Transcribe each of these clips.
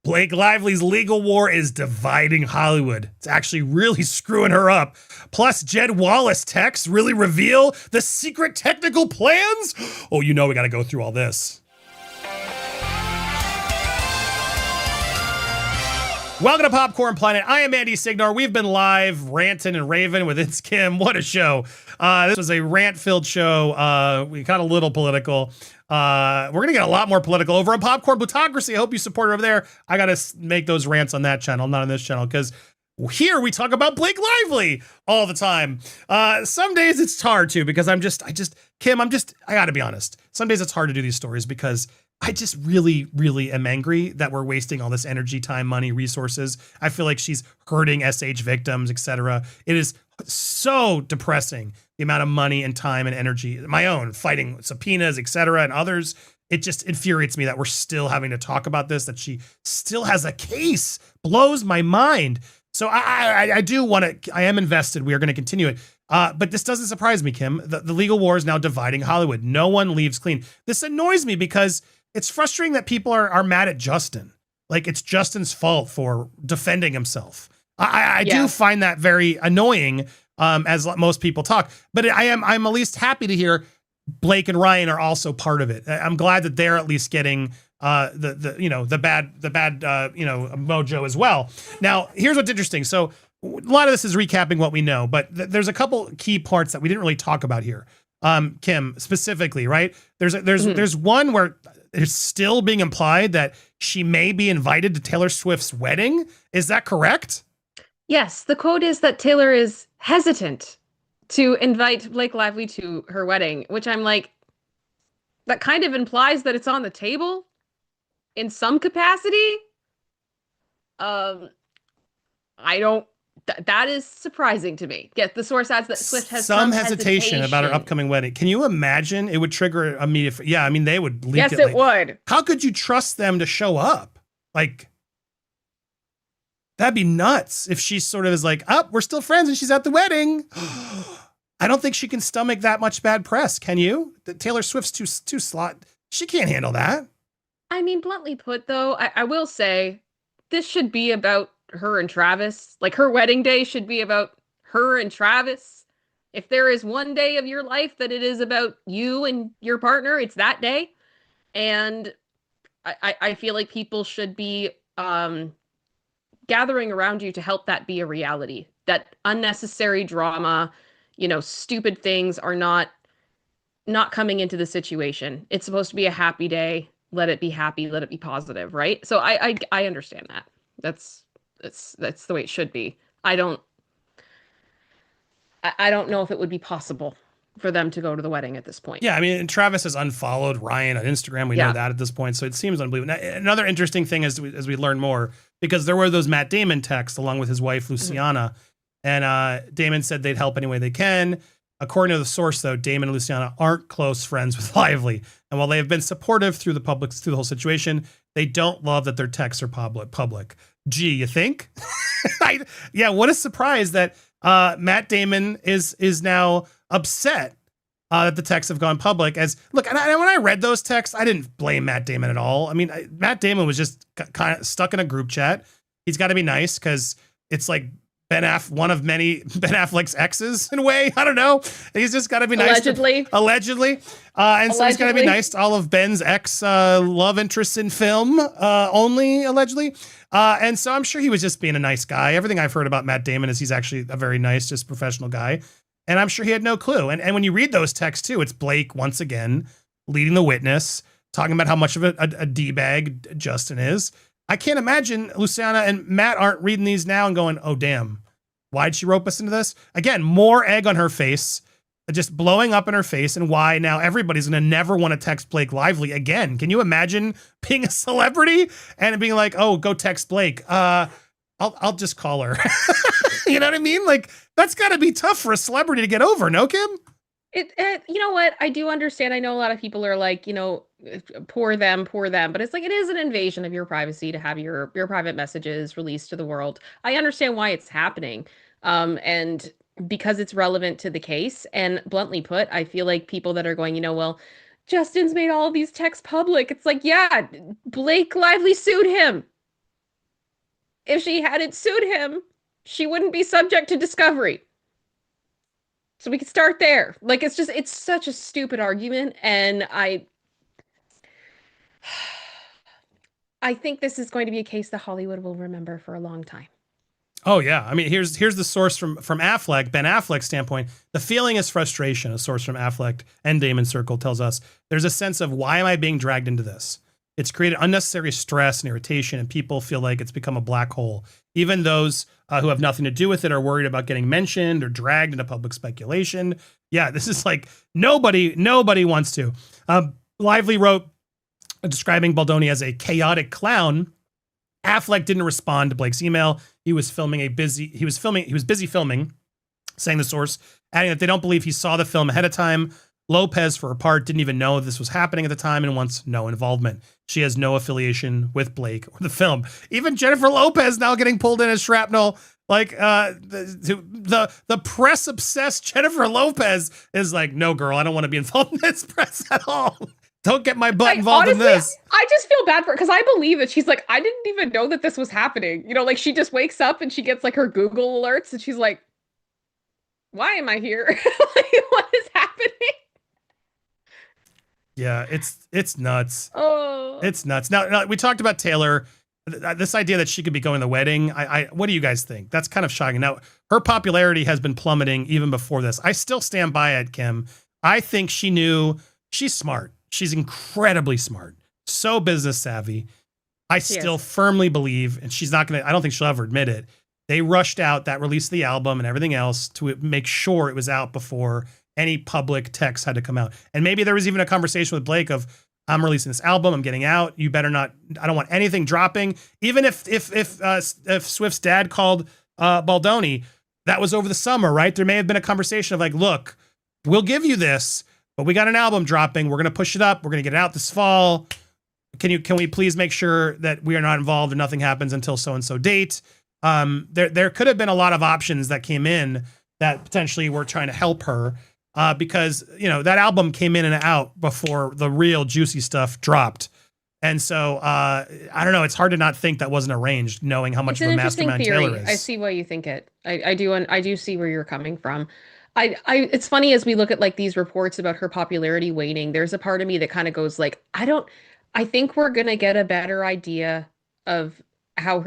Blake Lively's legal war is dividing Hollywood. It's actually really screwing her up. Plus, Jed Wallace texts really reveal the secret technical plans. Oh, we got to go through all this. Welcome to Popcorn Planet. I am Andy Signore. We've been live ranting and raving with It's Kim. What a show. This was a rant-filled show. We got a little political. We're going to get a lot more political over on Popcorn Plutocracy. I hope you support it over there. I got to make those rants on that channel, not on this channel, because here we talk about Blake Lively all the time. Some days it's hard too, because Kim, I got to be honest. Some days it's hard to do these stories because I just really, really am angry that we're wasting all this energy, time, money, resources. I feel like she's hurting SH victims, etc. It is so depressing, the amount of money and time and energy, my own, fighting subpoenas, etc., and others. It just infuriates me that we're still having to talk about this, that she still has a case. Blows my mind. So I do want to, I am invested. We are going to continue it. But this doesn't surprise me, Kim. The legal war is now dividing Hollywood. No one leaves clean. This annoys me because it's frustrating that people are mad at Justin. Like it's Justin's fault for defending himself. I do find that very annoying, as most people talk. But I'm at least happy to hear Blake and Ryan are also part of it. I'm glad that they're at least getting the bad mojo as well. Now, here's what's interesting. So a lot of this is recapping what we know, but there's a couple key parts that we didn't really talk about here. Kim, specifically, right? There's one where it's still being implied that she may be invited to Taylor Swift's wedding. Is that correct? Yes. The quote is that Taylor is hesitant to invite Blake Lively to her wedding, which I'm like, that kind of implies that it's on the table in some capacity. That is surprising to me. Yes, the source adds that Swift has some hesitation about her upcoming wedding. Can you imagine? It would trigger immediate. Yeah, I mean, they would leak it. Yes, it would. How could you trust them to show up? Like, that'd be nuts if she sort of is like, we're still friends and she's at the wedding. I don't think she can stomach that much bad press. Can you? Taylor Swift's too slot. She can't handle that. I mean, bluntly put, though, I will say this should be about her and Travis. Like, her wedding day should be about her and Travis. If there is one day of your life that it is about you and your partner, it's that day. And I feel like people should be gathering around you to help that be a reality. That unnecessary drama, stupid things are not coming into the situation. It's supposed to be a happy day. Let it be happy. Let it be positive, right? So I understand that. That's the way it should be. I don't know if it would be possible for them to go to the wedding at this point. Yeah, I mean, Travis has unfollowed Ryan on Instagram. We know that at this point, so it seems unbelievable. Now, another interesting thing as we learn more, because there were those Matt Damon texts along with his wife Luciana, and Damon said they'd help any way they can. According to the source, though, Damon and Luciana aren't close friends with Lively, and while they have been supportive through the whole situation, they don't love that their texts are public. Gee, you think? What a surprise that Matt Damon is now upset that the texts have gone public. When I read those texts, I didn't blame Matt Damon at all. I mean, Matt Damon was just kind of stuck in a group chat. He's got to be nice because it's like one of many Ben Affleck's exes in a way. I don't know. He's just got to be nice. Allegedly. So he's got to be nice to all of Ben's ex love interests in film, only allegedly. And so I'm sure he was just being a nice guy. Everything I've heard about Matt Damon is he's actually a very nice, just professional guy. And I'm sure he had no clue. And when you read those texts too, it's Blake once again leading the witness, talking about how much of a D-bag Justin is. I can't imagine Luciana and Matt aren't reading these now and going, oh, damn, why'd she rope us into this? Again, more egg on her face, just blowing up in her face, and why now everybody's going to never want to text Blake Lively again. Can you imagine being a celebrity and being like, oh, go text Blake? I'll just call her. You know what I mean? Like, that's got to be tough for a celebrity to get over, no, Kim? You know what? I do understand. I know a lot of people are like, poor them. But it's like, it is an invasion of your privacy to have your private messages released to the world. I understand why it's happening. And because it's relevant to the case. And bluntly put, I feel like people that are going, well, Justin's made all of these texts public. It's like, yeah, Blake Lively sued him. if she hadn't sued him, she wouldn't be subject to discovery. So we could start there. Like, it's such a stupid argument. And I think this is going to be a case that Hollywood will remember for a long time. Oh yeah, I mean here's the source from Affleck, Ben Affleck's standpoint. The feeling is frustration. A source from Affleck and Damon Circle tells us there's a sense of, why am I being dragged into this? It's created unnecessary stress and irritation, and people feel like it's become a black hole. Even those who have nothing to do with it are worried about getting mentioned or dragged into public speculation. Yeah, this is like nobody wants to. Lively wrote, describing Baldoni as a chaotic clown. Affleck didn't respond to Blake's email. He was busy filming, saying the source, adding that they don't believe he saw the film ahead of time. Lopez, for her part, didn't even know this was happening at the time and wants no involvement. She has no affiliation with Blake or the film. Even Jennifer Lopez now getting pulled in as shrapnel. Like the press obsessed Jennifer Lopez is like, no, girl, I don't want to be involved in this press at all. Don't get my butt involved in this. I just feel bad for her because I believe that she's like, I didn't even know that this was happening. You know, like she just wakes up and she gets like her Google alerts and she's like, why am I here? Like, what is happening? Yeah, it's nuts. Oh, it's nuts. Now we talked about Taylor. This idea that she could be going to the wedding. What do you guys think? That's kind of shocking. Now, her popularity has been plummeting even before this. I still stand by it, Kim. I think she knew. She's smart. She's incredibly smart. So business savvy. I still firmly believe, and she's not going to, I don't think she'll ever admit it. They rushed out that release of the album and everything else to make sure it was out before any public text had to come out. And maybe there was even a conversation with Blake of, I'm releasing this album, I'm getting out. You better not, I don't want anything dropping. Even if Swift's dad called Baldoni, that was over the summer, right? There may have been a conversation of like, look, we'll give you this, but we got an album dropping. We're going to push it up. We're going to get it out this fall. Can we please make sure that we are not involved and nothing happens until so-and-so date? There could have been a lot of options that came in that potentially were trying to help her. Because, you know, that album came in and out before the real juicy stuff dropped. And so, I don't know. It's hard to not think that wasn't arranged, knowing how much of a mastermind Taylor is. I see why you think it. I do. And I do see where you're coming from. It's funny as we look at like these reports about her popularity waning, there's a part of me that kind of goes like, I think we're going to get a better idea of how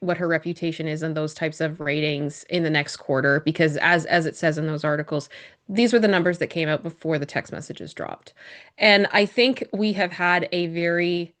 what her reputation is and those types of ratings in the next quarter, because as it says in those articles, these were the numbers that came out before the text messages dropped. And I think we have had a very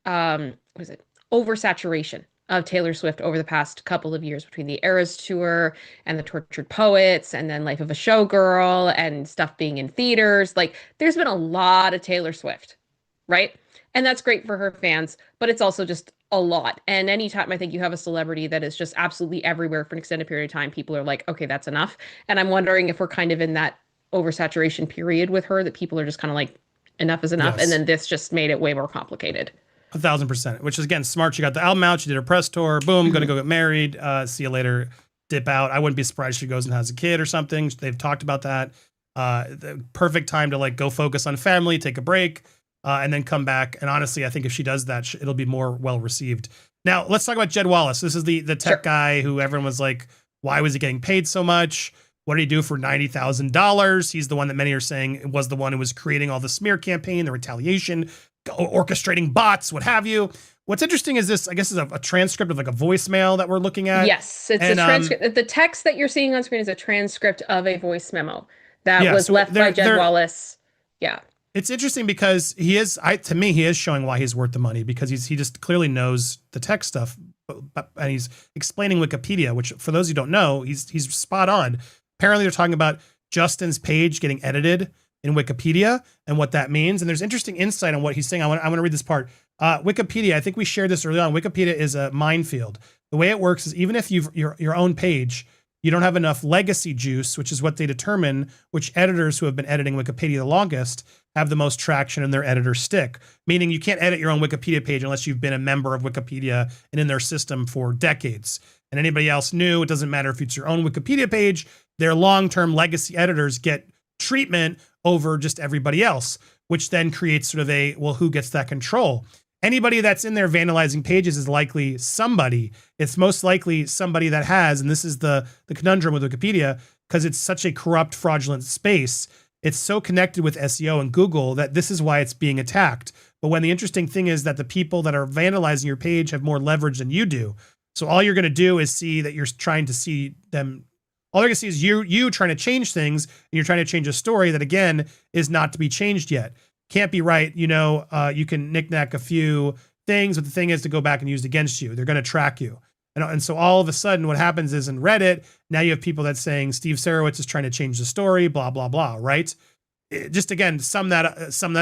oversaturation of Taylor Swift over the past couple of years, between the Eras tour and the Tortured Poets and then Life of a Showgirl and stuff being in theaters. Like, there's been a lot of Taylor Swift, right? And that's great for her fans, but it's also just a lot. And anytime I think you have a celebrity that is just absolutely everywhere for an extended period of time, people are like, okay, that's enough. And I'm wondering if we're kind of in that oversaturation period with her, that people are just kind of like, enough is enough. Yes. And then this just made it way more complicated. 1,000%, which is, again, smart. She got the album out. She did her press tour. Boom, going to go get married. See you later. Dip out. I wouldn't be surprised if she goes and has a kid or something. They've talked about that. The perfect time to like go focus on family, take a break, and then come back. And honestly, I think if she does that, it'll be more well received. Now, let's talk about Jed Wallace. This is the tech guy who everyone was like, why was he getting paid so much? What did he do for $90,000? He's the one that many are saying was the one who was creating all the smear campaign, the retaliation, orchestrating bots, what have you. What's interesting is this, I guess, is a transcript of like a voicemail that we're looking at. Yes, it's a transcript. The text that you're seeing on screen is a transcript of a voice memo that was left by Jed Wallace. Yeah. It's interesting because to me, he is showing why he's worth the money, because he just clearly knows the tech stuff, and he's explaining Wikipedia, which for those who don't know, he's spot on. Apparently they're talking about Justin's page getting edited in Wikipedia and what that means. And there's interesting insight on what he's saying. I want to read this part. Wikipedia, I think we shared this early on. Wikipedia is a minefield. The way it works is, even if you've your own page, you don't have enough legacy juice, which is what they determine which editors who have been editing Wikipedia the longest have the most traction and their editors stick. Meaning you can't edit your own Wikipedia page unless you've been a member of Wikipedia and in their system for decades. And anybody else new, it doesn't matter if it's your own Wikipedia page, their long-term legacy editors get treatment over just everybody else, which then creates sort of who gets that control? anybody that's in there vandalizing pages is likely somebody. It's most likely somebody that has, and this is the conundrum with Wikipedia, because it's such a corrupt, fraudulent space. It's so connected with SEO and Google that this is why it's being attacked. But when the interesting thing is that the people that are vandalizing your page have more leverage than you do. So all you're going to do is see that you're trying to see them. All they're going to see is you trying to change things, and you're trying to change a story that, again, is not to be changed yet. Can't be right. You can knick-knack a few things, but the thing is to go back and use it against you. They're going to track you. And so all of a sudden what happens is in Reddit, now you have people that's saying Steve Sarowitz is trying to change the story, blah, blah, blah, right? Just again, sum that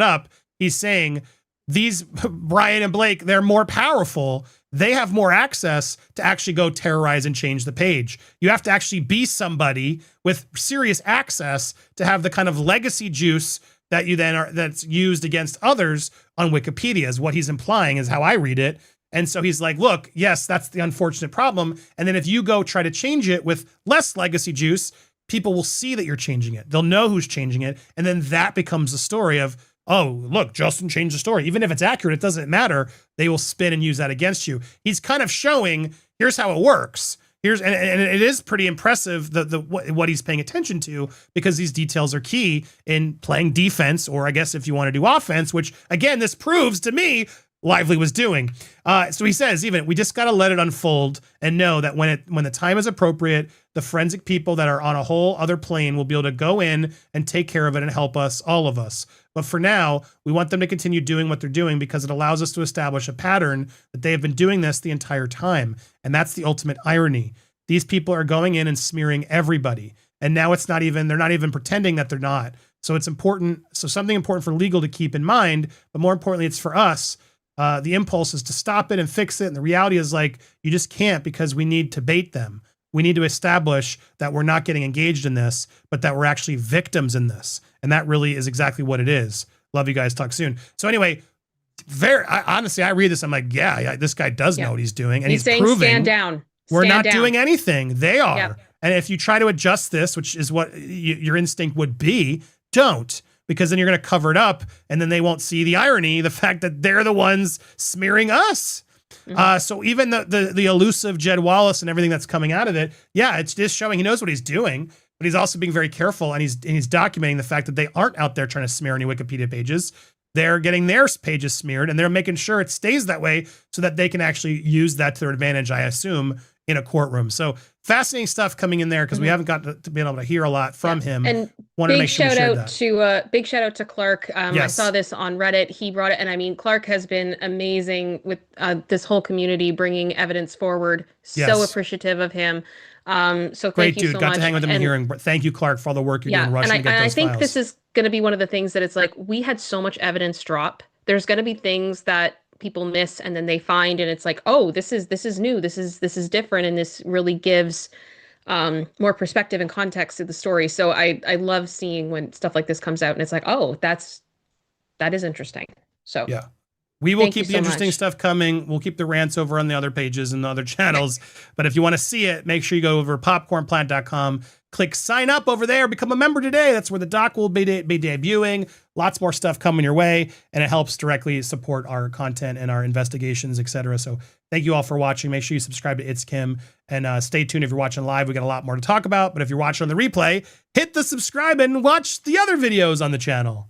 up. He's saying these Brian and Blake, they're more powerful. They have more access to actually go terrorize and change the page. You have to actually be somebody with serious access to have the kind of legacy juice that that's used against others on Wikipedia, is what he's implying, is how I read it. And so he's like, look, yes, that's the unfortunate problem. And then if you go try to change it with less legacy juice, people will see that you're changing it. They'll know who's changing it. And then that becomes the story of, oh, look, Justin changed the story. Even if it's accurate, it doesn't matter. They will spin and use that against you. He's kind of showing, here's how it works. And it is pretty impressive what he's paying attention to, because these details are key in playing defense, or I guess if you want to do offense, which again, this proves to me Lively was doing. So he says, we just got to let it unfold and know that when the time is appropriate, the forensic people that are on a whole other plane will be able to go in and take care of it and help us, all of us. But for now, we want them to continue doing what they're doing, because it allows us to establish a pattern that they have been doing this the entire time. And that's the ultimate irony. These people are going in and smearing everybody. And now they're not even pretending that they're not. So it's important. So something important for legal to keep in mind, but more importantly, it's for us. The impulse is to stop it and fix it. And the reality is, like, you just can't, because we need to bait them. We need to establish that we're not getting engaged in this, but that we're actually victims in this. And that really is exactly what it is. Love you guys. Talk soon. So anyway, honestly, I read this. I'm like, yeah, this guy does know what he's doing. And he's saying, proving stand down. We're not doing anything. They are. Yep. And if you try to adjust this, which is what your instinct would be, don't. Because then you're going to cover it up, and then they won't see the irony, the fact that they're the ones smearing us. Mm-hmm. So even the elusive Jed Wallace and everything that's coming out of it, yeah, it's just showing he knows what he's doing, but he's also being very careful, and he's documenting the fact that they aren't out there trying to smear any Wikipedia pages. They're getting their pages smeared, and they're making sure it stays that way so that they can actually use that to their advantage, I assume, in a courtroom. So fascinating stuff coming in there, because we haven't got to be able to hear a lot from him. And big shout out to Clark. I saw this on Reddit. He brought it, and I mean, Clark has been amazing with this whole community bringing evidence forward. So appreciative of him. So great thank you dude. so Got much. to hang with him and hearing. Thank you, Clark, for all the work you're doing rushing to get those and I think files. this is going to be one of the things that it's like, we had so much evidence drop. There's going to be things that people miss, and then they find, and it's like, oh, this is new, this is different, and this really gives more perspective and context to the story. So I love seeing when stuff like this comes out, and it's like, oh, that is interesting. So yeah, we will keep the interesting stuff coming. We'll keep the rants over on the other pages and the other channels. But if you want to see it, make sure you go over to popcornplant.com, click sign up over there, become a member today. That's where the doc will be debuting. Lots more stuff coming your way, and it helps directly support our content and our investigations, etc. So thank you all for watching. Make sure you subscribe to It's Kim, and stay tuned if you're watching live. We got a lot more to talk about, but if you're watching on the replay, hit the subscribe and watch the other videos on the channel.